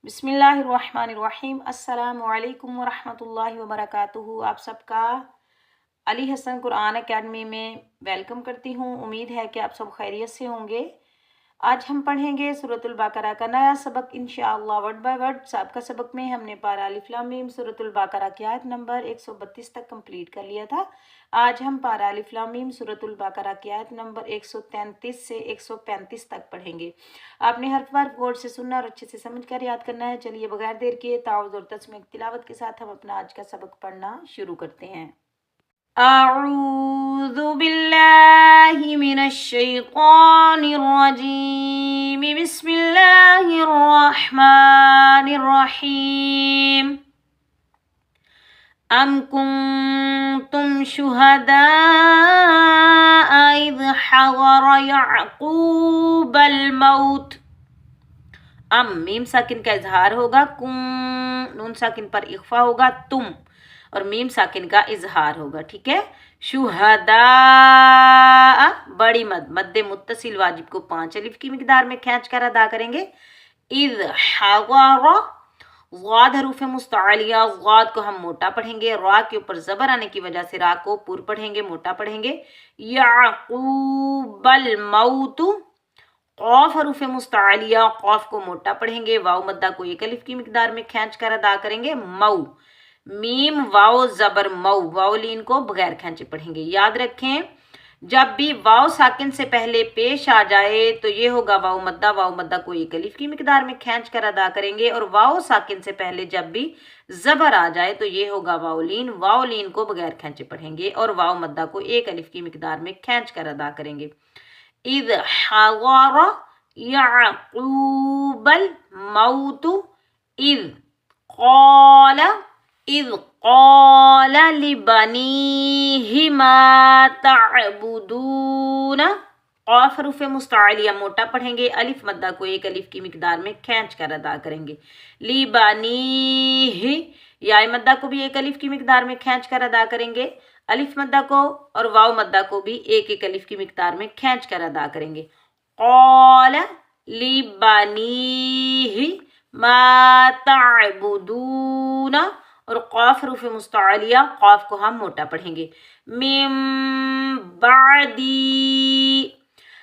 बिस्मिल्लाहिर्रहमानिर्रहीम। अस्सलामु अलैकुम वरहमतुल्लाहि वबरकातुहू। आप सबका अली हसन कुरान एकेडमी में वेलकम करती हूँ। उम्मीद है कि आप सब खैरियत से होंगे। आज हम पढ़ेंगे सूरतुल बकरा का नया सबक इंशाअल्लाह वर्ड बाय वर्ड। सबका सबक में हमने पारा अलिफ लाम मीम सूरतुल बकरा की आयत नंबर 132 तक कंप्लीट कर लिया था। आज हम पारा अलिफ लाम मीम सूरतुल बकरा की आयत नंबर 133 से 135 तक पढ़ेंगे। आपने हर बार गौर से सुनना और अच्छे से समझ कर याद करना है। चलिए बगैर देर किए ताउज़ और तस्मीह तिलावत के साथ हम अपना आज का सबक पढ़ना शुरू करते हैं। अऊज़ु बिल्लाहि मिनश शैतानिर रजीम। बिस्मिल्लाहिर रहमानिर रहीम। अम कुंतुम शुहदा इज़ हज़र यअक़ूबल मौत। अम मीम साकिन का इजहार होगा, कुम नून साकिन पर इख्फा होगा, तुम और मीम साकिन का इजहार होगा। ठीक है। शुहदा बड़ी मद मद्दे मुत्तसिल वाजिब को 5 अलिफ की मिकदार में खींच कर अदा करेंगे। इज़ हज़र ग़ाद हरूफ मुस्तअलिया, ग़ाद को हम मोटा पढ़ेंगे। रा के ऊपर ज़बर आने की वजह से रा को पूर पढ़ेंगे, मोटा पढ़ेंगे। याक़ूबल मौतु, क़ाफ हरूफ मुस्तअलिया, क़ाफ को मोटा पढ़ेंगे। वाव मद्दा को 1 अलिफ की मिकदार में खींच कर अदा करेंगे। मऊ मीम वाव ज़बर मऊ, वावलीन को बगैर खींचे पढ़ेंगे। याद रखें, जब भी वाव साकिन से पहले पेश आ जाए तो ये होगा वाव मद्दा। वाव मद्दा को 1 अलिफ की मिकदार में खींच कर अदा करेंगे। और वाव साकिन से पहले जब भी ज़बर आ जाए तो ये होगा वावलीन। वावलीन को बगैर खींचे पढ़ेंगे और वाव मद्दा को 1 अलिफ की मिकदार में खींच कर अदा करेंगे। इज़ हज़र यअक़ूबल मौतु इज़ क़ाल लिबनीहि मा तअबुदून। क़ाफ हरूफ मुस्तअलिया मोटा पढ़ेंगे। अलिफ मद्दा को 1 अलिफ की मिकदार में खींच कर अदा करेंगे। लिबनीहि या मद्दा को भी 1 अलिफ की मिकदार में खींच कर अदा करेंगे। अलिफ मद्दा को और वाव मद्दा को भी 1 अलिफ की मिकदार में खींच कर अदा करेंगे। क़ाल लिबनीहि मा तअबुदून और क़ाफ हरूफ मुस्तअलिया, क़ाफ को हम मोटा पढ़ेंगे। मिन बादी,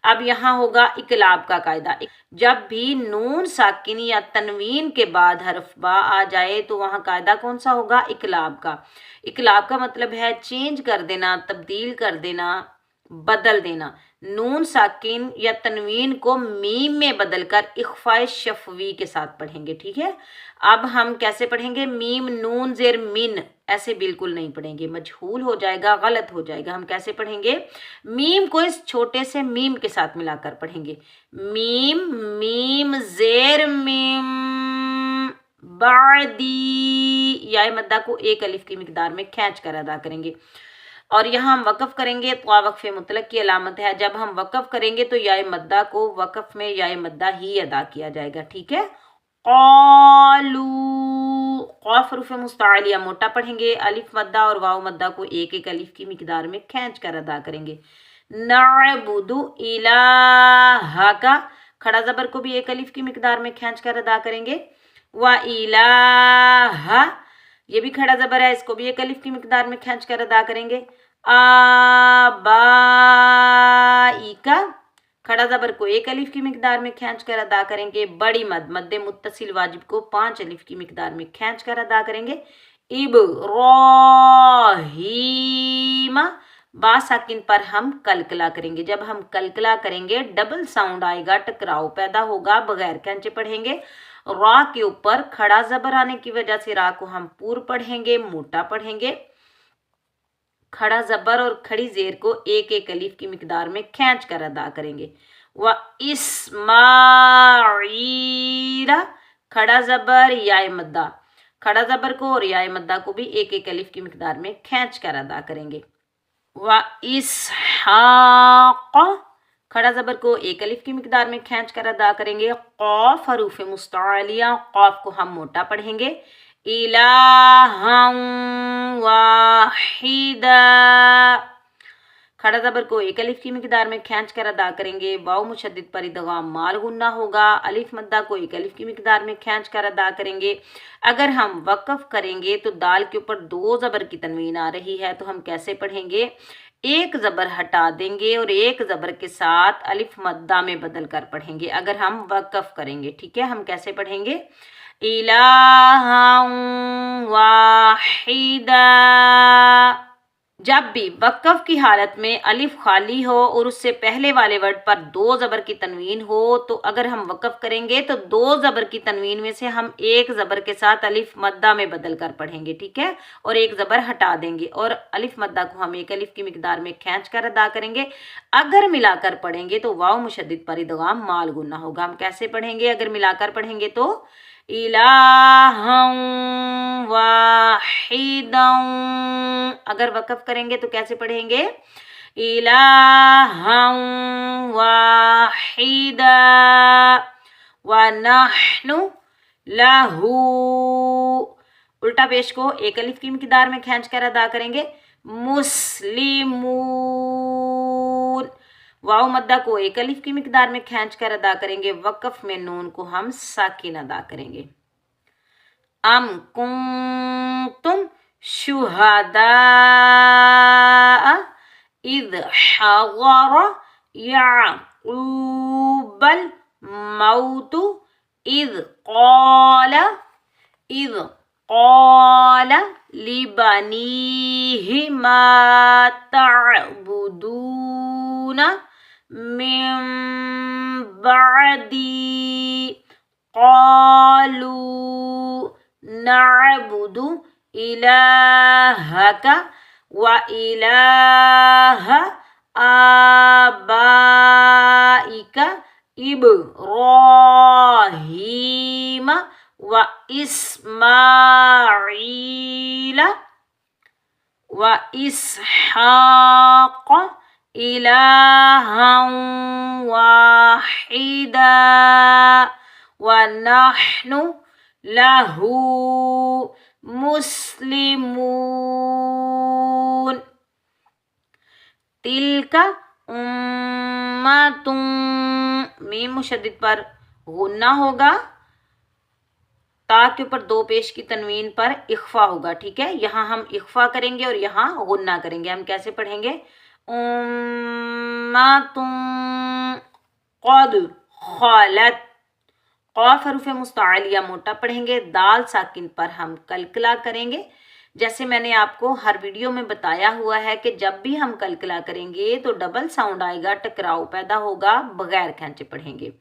अब यहाँ होगा इकलाब का कायदा। जब भी नून साकिन या तनवीन के बाद हरफ बा आ जाए तो वहाँ कायदा कौन सा होगा? इकलाब का। इकलाब का मतलब है चेंज कर देना, तब्दील कर देना, बदल देना। नून साकिन या तनवीन को मीम में बदलकर इख्फाए शफवी के साथ पढ़ेंगे। ठीक है। अब हम कैसे पढ़ेंगे? मीम नून जेर मिन, ऐसे बिल्कुल नहीं पढ़ेंगे, मजहूल हो जाएगा, गलत हो जाएगा। हम कैसे पढ़ेंगे? मीम को इस छोटे से मीम के साथ मिलाकर पढ़ेंगे। मीम मीम जेर मीम बादी, या मद्दा को 1 अलिफ की मिकदार में खींच कर अदा करेंगे। और यहाँ हम वक़फ़ करेंगे तो वक़फ़े मुतलक की अलामत है। जब हम वक़फ़ करेंगे तो या मद्दा को वक़फ़ में या मद्दा ही अदा किया जाएगा। ठीक है। क़ालू, क़ाफ हरूफ मुस्तअलिया मोटा पढ़ेंगे। अलिफ मद्दा और वाव मद्दा को 1 अलिफ की मिकदार में खींच कर अदा करेंगे। नअबुदु इलाहका, खड़ा ज़बर को भी 1 अलिफ की मिकदार में खींच कर अदा करेंगे। व इलाहा, ये भी खड़ा ज़बर है, इसको भी 1 अलिफ की मिकदार में खींच कर अदा करेंगे। आबाइका, खड़ा ज़बर को 1 अलिफ की मिकदार में खींच कर अदा करेंगे। बड़ी मद मद्दे मुत्तसिल वाजिब को 5 अलिफ की मिकदार में खींच कर अदा करेंगे। इब्राहीमा, बा साकिन पर हम कलकला करेंगे। जब हम कलकला करेंगे डबल साउंड आएगा, टकराव पैदा होगा, बगैर खींचे पढ़ेंगे। रा के ऊपर खड़ा ज़बर आने की वजह से रा को हम पूर पढ़ेंगे, मोटा पढ़ेंगे। खड़ा ज़बर और खड़ी ज़ेर को 1 अलिफ की मिकदार में खींच कर अदा करेंगे। व इस्माईला, खड़ा ज़बर या मद्दा, खड़ा ज़बर को और या मद्दा को भी 1 अलिफ की मिकदार में खींच कर अदा करेंगे। व इसहाक़, खड़ा ज़बर को 1 अलिफ की मिकदार में खींच कर अदा करेंगे। क़ाफ हरूफ मुस्तअलिया, क़ाफ को हम मोटा पढ़ेंगे। इलाहन वाहिदा, खड़ा ज़बर को एक अलिफ की मिकदार में खींच कर अदा करेंगे, वाव मुशद्दिद पर इदगाम माल गुन्ना होगा, अलिफ मद्दा को एक अलिफ की मिकदार में खींच कर अदा करेंगे। अगर हम वक़फ़ करेंगे तो दाल के ऊपर दो ज़बर की तनवीन आ रही है, तो हम कैसे पढ़ेंगे? एक ज़बर हटा देंगे और एक ज़बर के साथ अलिफ मद्दा में बदल कर पढ़ेंगे अगर हम वक़फ़ करेंगे। ठीक है, हम कैसे पढ़ेंगे? इलाहन वाहिदा। जब भी वक़फ़ की हालत में अलिफ खाली हो और उससे पहले वाले वर्ड पर दो ज़बर की तनवीन हो, तो अगर हम वक़फ़ करेंगे तो दो ज़बर की तनवीन में से हम एक ज़बर के साथ अलिफ मद्दा में बदल कर पढ़ेंगे। ठीक है, और एक ज़बर हटा देंगे और अलिफ मद्दा को हम एक अलिफ की मिकदार में खींच कर अदा करेंगे। अगर मिलाकर पढ़ेंगे तो वाव मुशद्दिद पर इदगाम माल गुन्ना होगा। हम कैसे पढ़ेंगे? अगर मिलाकर पढ़ेंगे तो इलाहन वाहिदन। अगर वक़फ़ करेंगे तो कैसे पढ़ेंगे? इलाहन वाहिदा व नहनु लहू। उल्टा पेश को एक अलिफ की मिकदार में खींच कर अदा करेंगे, मुस्लिमून। वाव मद्दा को एक अलिफ की मिकदार में खींच कर अदा करेंगे, वक़फ़ में नून को हम साकिन अदा करेंगे। अम कुंतुम शुहदा इज़ हज़र याक़ूबल मौतु इज़ क़ाल लिबनीहि मा तअबुदून मिन बअदी क़ालू नअबुदु इलाहक व इलाह आबाइक इब्राहीम व इस्माईल व इसहाक़ इलाहन वाहिदा व नहनु लहू मुस्लिमून। तिलका उम्मतुन। मीम मुशद्दिद पर गुन्ना होगा, ता के ऊपर दो पेश की तनवीन पर इख्फा होगा। ठीक है, यहाँ हम इख्फा करेंगे और यहाँ गुन्ना करेंगे। हम कैसे पढ़ेंगे? उम्मतुन क़द ख़लत। क़ाफ़ हरूफ़ मुस्तअलिया मोटा पढ़ेंगे, दाल साकिन पर हम कलकला करेंगे। जैसे मैंने आपको हर वीडियो में बताया हुआ है कि जब भी हम कलकला करेंगे तो डबल साउंड आएगा, टकराव पैदा होगा, बगैर खींचे पढ़ेंगे।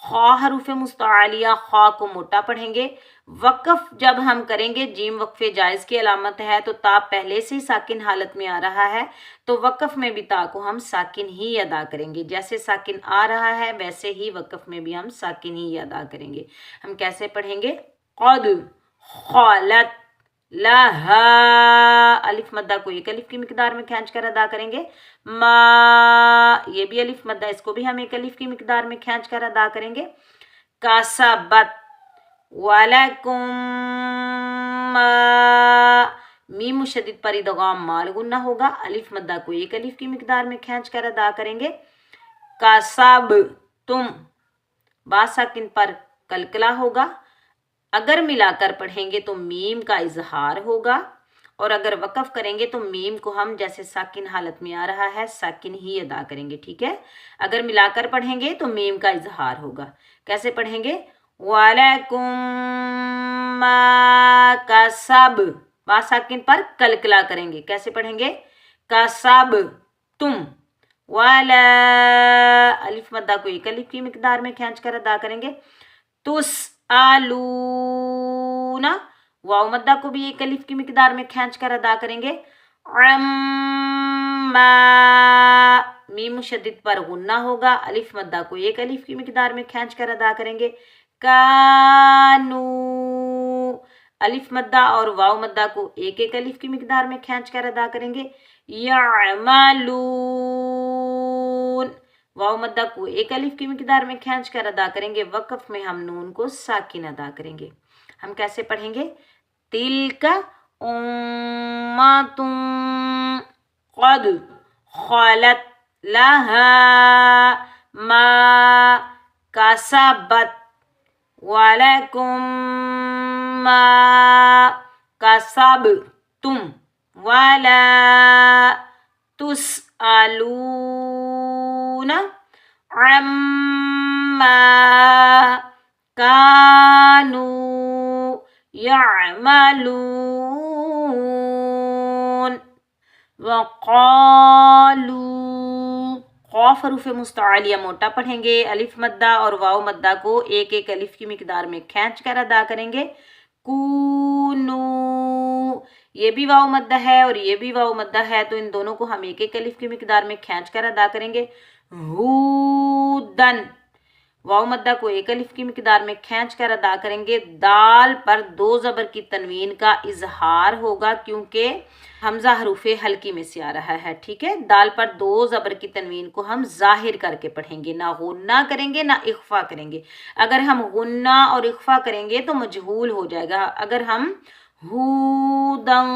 खा हरूफ़ मुस्तअलिया, खा को मोटा पढ़ेंगे। वक़फ़ जब हम करेंगे, जीम वक्फ़े जायज़ की अलामत है, तो ता पहले से ही साकिन हालत में आ रहा है, तो वक़फ़ में भी ता को हम साकिन ही अदा करेंगे। जैसे साकिन आ रहा है वैसे ही वक़फ़ में भी हम साकिन ही अदा करेंगे। हम कैसे पढ़ेंगे? क़द ख़लत लहा। अलिफ मद्दा को एक अलिफ की मिकदार में खींच कर अदा करेंगे। मा, ये भी अलिफ मद्दा, इसको भी हम एक अलिफ की मिकदार में खींच कर अदा करेंगे। कसबत वलकुम मा। मीम मुशद्दिद पर इदगाम माल गुन्ना होगा, अलिफ मद्दा को एक अलिफ की मिकदार में खींच कर अदा करेंगे। कसब तुम, बा साकिन पर कलकला होगा। अगर मिलाकर पढ़ेंगे तो मीम का इजहार होगा, और अगर वक़फ़ करेंगे तो मीम को हम जैसे साकिन हालत में आ रहा है साकिन ही अदा करेंगे। ठीक है, अगर मिलाकर पढ़ेंगे तो मीम का इजहार होगा। कैसे पढ़ेंगे? वलकुम मा कसब, बा साकिन पर कलकला करेंगे। कैसे पढ़ेंगे? कसब तुम। वाला, अलिफ मद्दा को एक अलिफ की मिकदार में खींच कर अदा करेंगे। तुसअलूना, वाव मद्दा को भी एक अलिफ की मिकदार में खींच कर अदा करेंगे। अम्मा, मीम मुशद्दिद पर गुन्ना होगा, अलिफ मद्दा को एक अलिफ की मिकदार में खींच कर अदा करेंगे। कानू, अलिफ मद्दा और वाव मद्दा को एक एक अलिफ की मिकदार में खींच कर अदा करेंगे। यअमलून, वाव मद्दा को एक अलिफ की मिकदार में खींच कर अदा करेंगे। वक़फ़ में हम नून को साकिन अदा करेंगे। हम कैसे पढ़ेंगे? तिलका उम्मतुन क़द خلت لها ما كسبت ولكم ما كسبتم ولا تسألون عما كانوا يعملون وقالوا قاف حروف मुस्तआलिया मोटा पढ़ेंगे, अलिफ मद्दा और वाव मद्दा को एक एक अलिफ की मिकदार में खींच कर अदा करेंगे। कूनू, ये भी वाव मद्दा है और ये भी वाव मद्दा है, तो इन दोनों को हम एक एक अलिफ की मिकदार में खींच कर अदा करेंगे। हुदन, वाव मद्दा को एक अलिफ की मिकदार में खींच कर अदा करेंगे। दाल पर दो ज़बर की तनवीन का इजहार होगा क्योंकि हमजा हरूफे हल्की में से आ रहा है, ठीक है। दाल पर दो ज़बर की तनवीन को हम जाहिर करके पढ़ेंगे, ना गुन्ना करेंगे ना इख्फा करेंगे। अगर हम गुन्ना और इख्फा करेंगे तो मजहूल हो जाएगा। अगर हम हुदन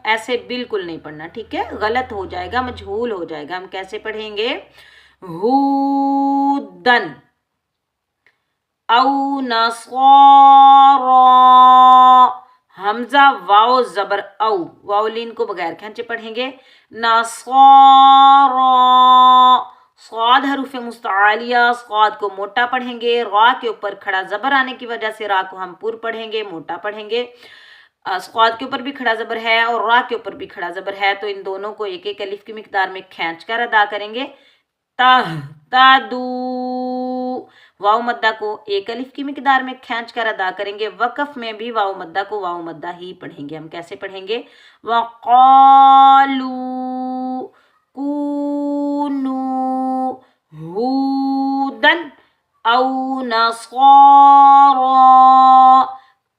ऐसे बिल्कुल नहीं पढ़ना, ठीक है, गलत हो जाएगा, मजहूल हो जाएगा। हम कैसे पढ़ेंगे? हुदन औ नसारा, हमजा वाव ज़बर औ, वावलीन को बगैर खींचे पढ़ेंगे। नसारा, स्वाद हरूफ मुस्तआलिया, स्वाद को मोटा पढ़ेंगे। रा के ऊपर खड़ा ज़बर आने की वजह से रा को हम पुर पढ़ेंगे, मोटा पढ़ेंगे। स्वाद के ऊपर भी खड़ा ज़बर है और रा के ऊपर भी खड़ा ज़बर है, तो इन दोनों को एक एक अलिफ की मिकदार में खींच कर अदा करेंगे। तादू, वाव मद्दा को एक अलिफ की मिकदार में खींच कर अदा करेंगे। वक़फ़ में भी वाव मद्दा को वाव मद्दा ही पढ़ेंगे। हम कैसे पढ़ेंगे? वक़ालू कूनू हुदन औ नसारा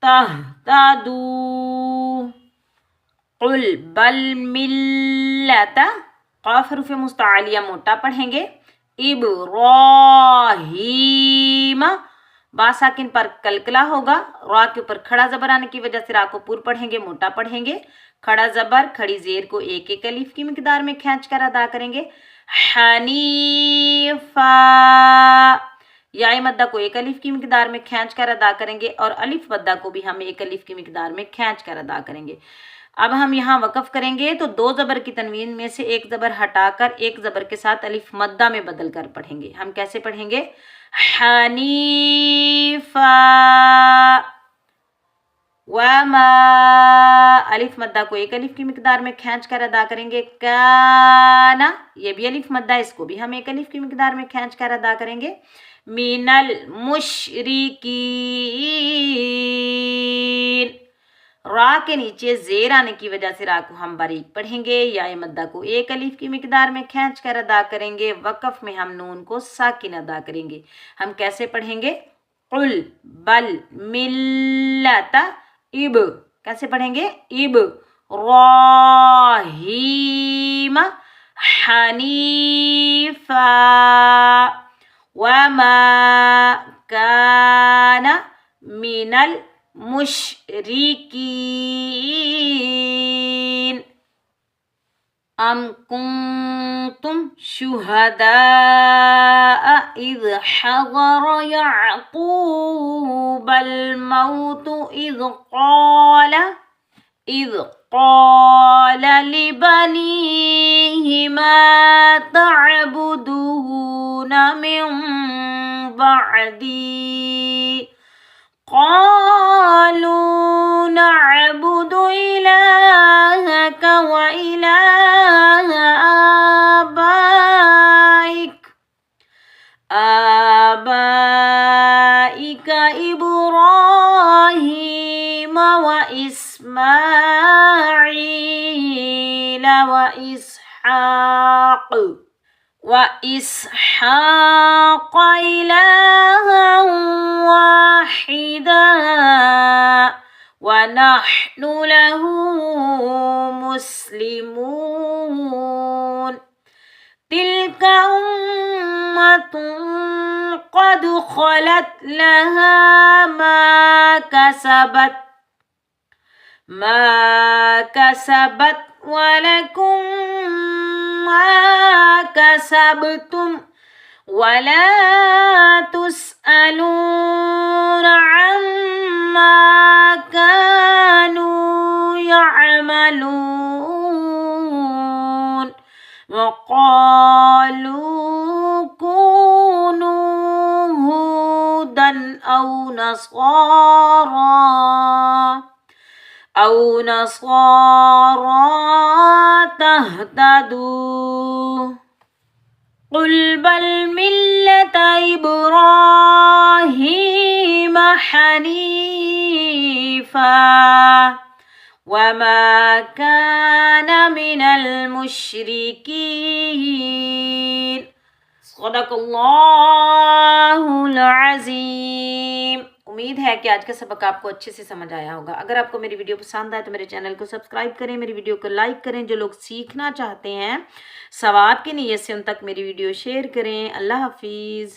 तहतदू कुल बल मिल्लता, क़ाफ़ हरूफ़ मुस्तआलिया मोटा पढ़ेंगे। इब्राहीम, बा साकिन पर कलकला होगा। रा के ऊपर खड़ा ज़बर आने की वजह से रा को पुर पढ़ेंगे, मोटा पढ़ेंगे। खड़ा ज़बर खड़ी ज़ेर को एक एक अलिफ की मिकदार में खींच कर अदा करेंगे। हनीफा, या मद्दा को एक अलिफ की मिकदार में खींच कर अदा करेंगे और अलिफ मद्दा को भी हम एक अलिफ की मिकदार में खींच कर अदा करेंगे। अब हम यहाँ वक़फ़ करेंगे तो दो ज़बर की तनवीन में से एक ज़बर हटाकर एक ज़बर के साथ अलिफ मद्दा में बदल कर पढ़ेंगे। हम कैसे पढ़ेंगे? हनीफा वमा, अलिफ मद्दा को एक अलिफ की मिकदार में खींच कर अदा करेंगे। काना, ये भी अलिफ मद्दा, इसको भी हम एक अलिफ की मिकदार में खींच कर अदा करेंगे। मिनल मुशरिकीन, रा के नीचे ज़ेर आने की वजह से रा को हम बारीक पढ़ेंगे। या मद्दा को एक अलिफ की मिकदार में खींच कर अदा करेंगे। वक़फ़ में हम नून को साकिन अदा करेंगे। हम कैसे पढ़ेंगे? कुल बल मिल्लता इब, कैसे पढ़ेंगे? इब राहीम हनीफा वमा काना मिनल मुशरिकीन। अम कुंतुम शुहदाअ इज़ हज़र यअक़ूबल मौतु इज़ क़ाल लिबनीहि मा तअबुदून मिन बअदी क़ालू नअबुदु इलाहक व इलाह आबाइक इब्राहीम व इस्माईल व इसहाक़ इलाहन वाहिदा व नहनु लहू मुस्लिमून। तिल्का उम्मतुन क़द ख़लत लहा मा कसबत व लकुम मा कसबतुम वला तुसअलून अम्मा कानू यअमलून वक़ालू कूनू हुदन औ नसारा तहतदू कुल बल मिल्लत इब्राहीम हनीफा वमा कान मिनल मुशरिकीन। सदक़ल्लाहुल अज़ीम। उम्मीद है कि आज का सबक आपको अच्छे से समझ आया होगा। अगर आपको मेरी वीडियो पसंद आए तो मेरे चैनल को सब्सक्राइब करें, मेरी वीडियो को लाइक करें। जो लोग सीखना चाहते हैं सवाब की नीयत से उन तक मेरी वीडियो शेयर करें। अल्लाह हाफिज़।